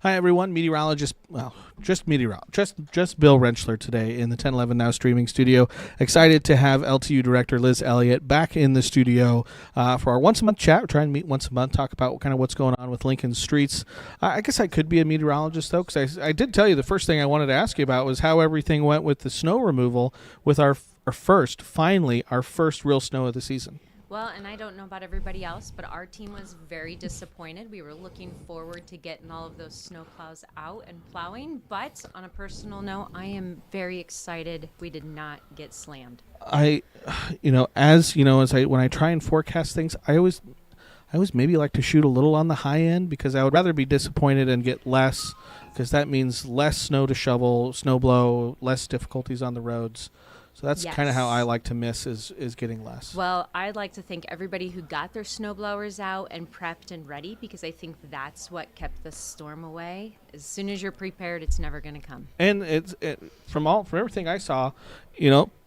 Hi everyone, just Bill Rentschler today in the 1011 Now streaming studio. Excited to have LTU Director Liz Elliot back in the studio for our once a month chat. We're trying to meet once a month, talk about kind of what's going on with Lincoln Streets. I guess I could be a meteorologist though, because I did tell you the first thing I wanted to ask you about was how everything went with the snow removal with our first real snow of the season. Well, and I don't know about everybody else, but our team was very disappointed. We were looking forward to getting all of those snow plows out and plowing, but on a personal note, I am very excited we did not get slammed. When I try and forecast things, I always maybe like to shoot a little on the high end because I would rather be disappointed and get less, because that means less snow to shovel, snow blow, less difficulties on the roads. So that's kind of how I like to miss is getting less. Well, I'd like to thank everybody who got their snowblowers out and prepped and ready, because I think that's what kept the storm away. As soon as you're prepared, it's never going to come. And from everything I saw,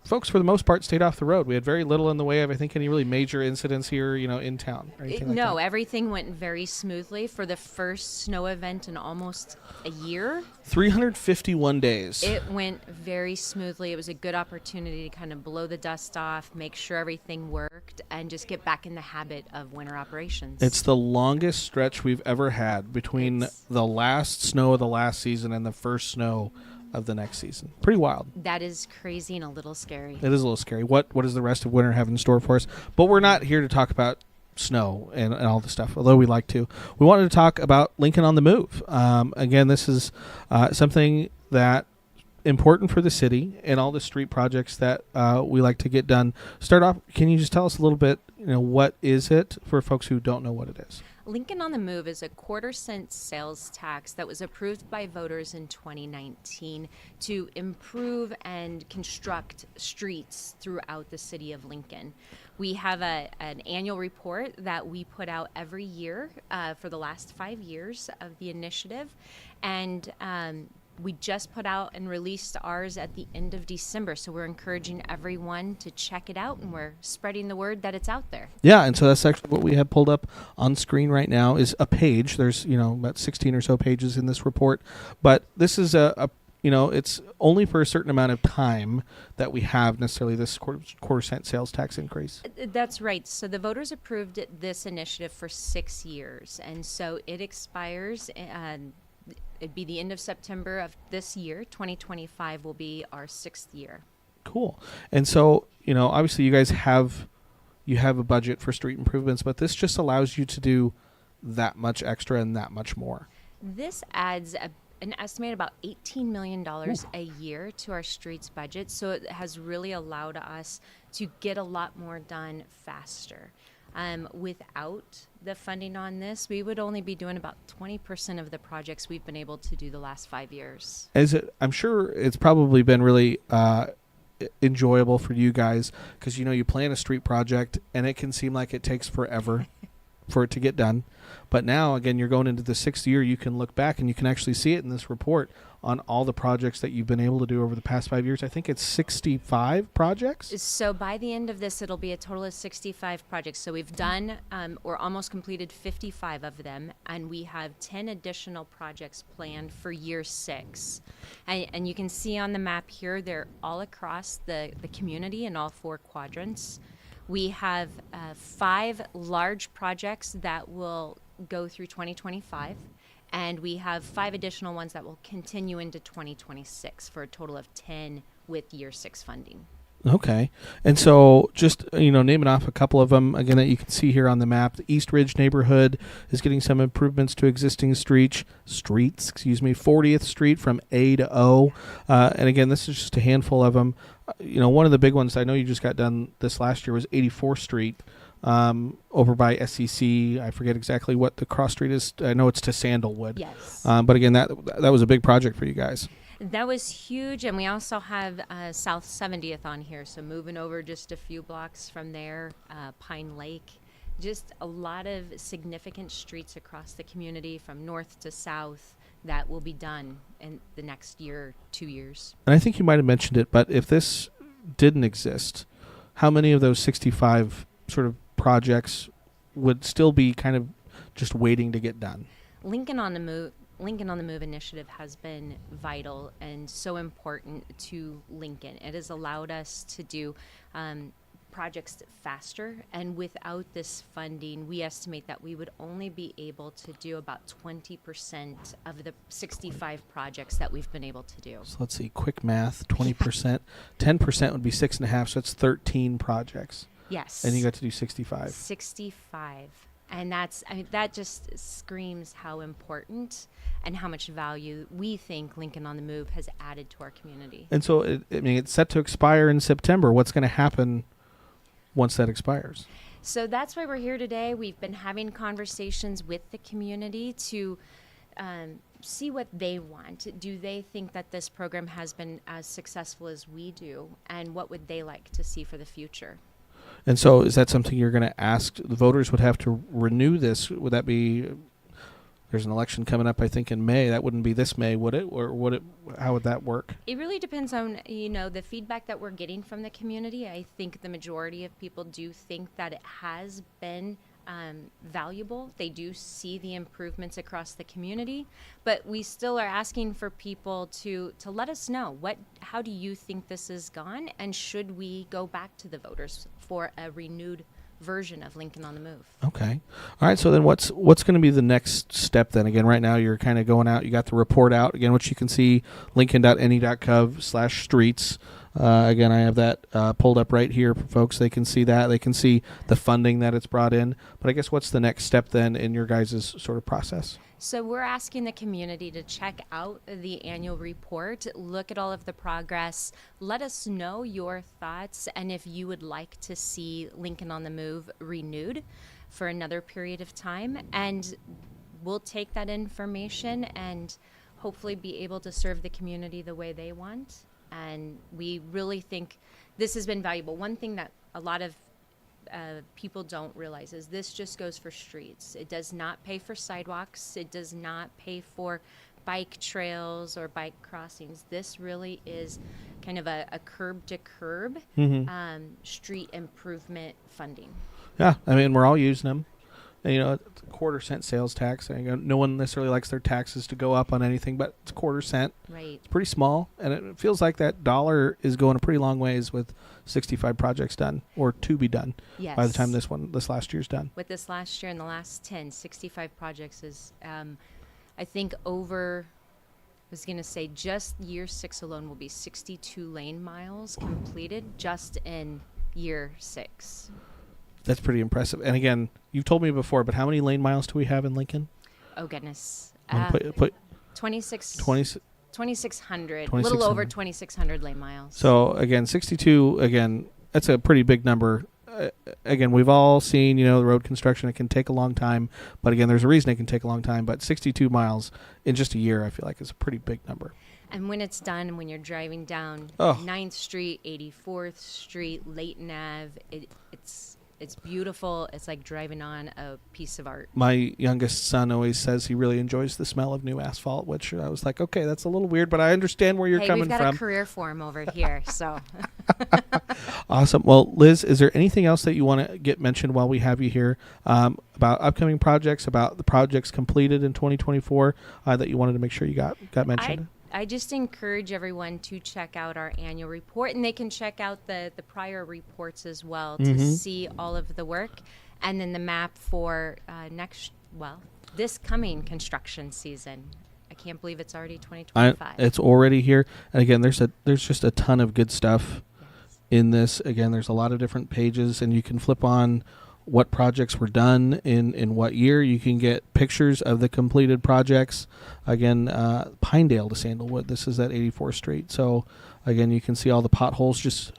folks for the most part stayed off the road. We had very little in the way of, I think, any really major incidents here, in town. Or anything like that. Everything went very smoothly for the first snow event in almost a year. 351 days. It went very smoothly. It was a good opportunity to kind of blow the dust off, make sure everything worked, and just get back in the habit of winter operations. It's the longest stretch we've ever had between the last snow of the last season and the first snow of the next season. Pretty wild. That is crazy and a little scary. It is a little scary. What does the rest of winter have in store for us? But we're not here to talk about snow and all the stuff, although we like to. We wanted to talk about Lincoln on the Move. Again, this is something that important for the city and all the street projects that we like to get done. Start off, can you just tell us a little bit, what is it for folks who don't know what it is? Lincoln on the Move is a quarter-cent sales tax that was approved by voters in 2019 to improve and construct streets throughout the city of Lincoln. We have an annual report that we put out every year for the last 5 years of the initiative, and we just put out and released ours at the end of December, so we're encouraging everyone to check it out, and we're spreading the word that it's out there. Yeah, and so that's actually what we have pulled up on screen right now is a page. There's, about 16 or so pages in this report, but this is it's only for a certain amount of time that we have necessarily this quarter cent sales tax increase. That's right. So the voters approved this initiative for 6 years, and so it expires it'd be the end of September of this year. 2025 will be our 6th year. Cool. And so, obviously you guys have a budget for street improvements, but this just allows you to do that much extra and that much more. This adds an estimated about $18 million a year to our streets budget. So it has really allowed us to get a lot more done faster. Without the funding on this, we would only be doing about 20% of the projects we've been able to do the last 5 years. I'm sure it's probably been really enjoyable for you guys because, you plan a street project and it can seem like it takes forever for it to get done. But now, again, you're going into the 6th year. You can look back and you can actually see it in this report on all the projects that you've been able to do over the past 5 years. I think it's 65 projects. So by the end of this, it'll be a total of 65 projects. So we've done or almost completed 55 of them, and we have 10 additional projects planned for year 6. And you can see on the map here, they're all across the community in all 4 quadrants. We have 5 large projects that will go through 2025, and we have 5 additional ones that will continue into 2026 for a total of 10 with year 6 funding. Okay. And so just, naming off a couple of them, again, that you can see here on the map. The East Ridge neighborhood is getting some improvements to existing streets, 40th Street from A to O. And again, this is just a handful of them. One of the big ones I know you just got done this last year was 84th Street over by SEC. I forget exactly what the cross street is. I know it's to Sandalwood. Yes. But again, that was a big project for you guys. That was huge, and we also have South 70th on here, so moving over just a few blocks from there, Pine Lake. Just a lot of significant streets across the community from north to south that will be done in the next year, 2 years. And I think you might have mentioned it, but if this didn't exist, how many of those 65 sort of projects would still be kind of just waiting to get done? Lincoln on the Lincoln on the Move initiative has been vital and so important to Lincoln. It has allowed us to do projects faster, and without this funding, we estimate that we would only be able to do about 20% of the 65 projects that we've been able to do. So let's see, quick math, 20%. 10% would be 6.5, so that's 13 projects. Yes. And you got to do 65. 65. And that just screams how important and how much value we think Lincoln on the Move has added to our community. And so, it's set to expire in September. What's going to happen once that expires? So that's why we're here today. We've been having conversations with the community to see what they want. Do they think that this program has been as successful as we do? And what would they like to see for the future? And so is that something you're going to ask? The voters would have to renew this. Would that be, there's an election coming up, I think, in May. That wouldn't be this May, would it? Or would it? How would that work? It really depends on, the feedback that we're getting from the community. I think the majority of people do think that it has been valuable. They do see the improvements across the community, but we still are asking for people to let us know how do you think this has gone, and should we go back to the voters for a renewed version of Lincoln on the Move? Okay. All right. So then what's going to be the next step then? Again, right now you're kind of going out. You got the report out, again, which you can see, lincoln.ne.gov/streets. Again, I have that pulled up right here for folks. They can see that. They can see the funding that it's brought in. But I guess what's the next step then in your guys' sort of process? So we're asking the community to check out the annual report, look at all of the progress, let us know your thoughts, and if you would like to see Lincoln on the Move renewed for another period of time. And we'll take that information and hopefully be able to serve the community the way they want. And we really think this has been valuable. One thing that a lot of people don't realize is this just goes for streets. It does not pay for sidewalks. It does not pay for bike trails or bike crossings. This really is kind of a curb-to-curb street improvement funding. Yeah, we're all using them. And, it's a quarter-cent sales tax. No one necessarily likes their taxes to go up on anything, but it's a quarter cent. Right. It's pretty small, and it feels like that dollar is going a pretty long ways with 65 projects done, or to be done, by the time this last year's done. With this last year and the last 65 projects is, I think over, I was going to say just year 6 alone will be 62 lane miles completed just in year 6. That's pretty impressive. And again, you've told me before, but how many lane miles do we have in Lincoln? Oh, goodness. 2,600. A little over 2,600 lane miles. So, again, 62, that's a pretty big number. Again, we've all seen, the road construction. It can take a long time. But, again, there's a reason it can take a long time. But 62 miles in just a year, I feel like, is a pretty big number. And when it's done, when you're driving down 9th Street, 84th Street, Layton Ave, it's beautiful. It's like driving on a piece of art. My youngest son always says he really enjoys the smell of new asphalt, which I was like, okay, that's a little weird, but I understand where you're coming from. We've got a career for him over here, so. Awesome. Well, Liz, is there anything else that you want to get mentioned while we have you here about upcoming projects, about the projects completed in 2024 that you wanted to make sure you got mentioned? I just encourage everyone to check out our annual report, and they can check out the prior reports as well to see all of the work, and then the map for this coming construction season. I can't believe it's already 2025. It's already here, and again, there's just a ton of good stuff in this. Again, there's a lot of different pages, and you can flip on what projects were done in what year. You can get pictures of the completed projects. Again, Pinedale to Sandalwood. This is at 84th Street. So, again, you can see all the potholes just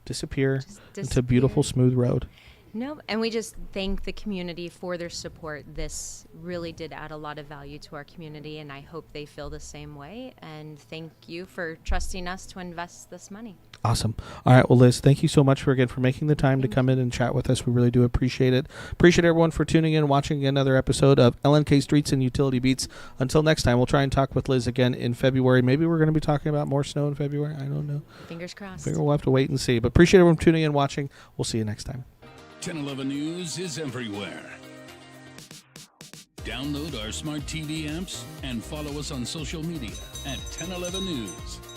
disappear. Into beautiful, smooth road. No, and we just thank the community for their support. This really did add a lot of value to our community, and I hope they feel the same way. And thank you for trusting us to invest this money. Awesome. All right. Well, Liz, thank you so much for making the time to come in and chat with us. We really do appreciate it. Appreciate everyone for tuning in and watching another episode of LNK Streets and Utility Beats. Until next time, we'll try and talk with Liz again in February. Maybe we're going to be talking about more snow in February. I don't know. Fingers crossed. We'll have to wait and see. But appreciate everyone tuning in and watching. We'll see you next time. 1011 News is everywhere. Download our smart TV apps and follow us on social media at 1011 News.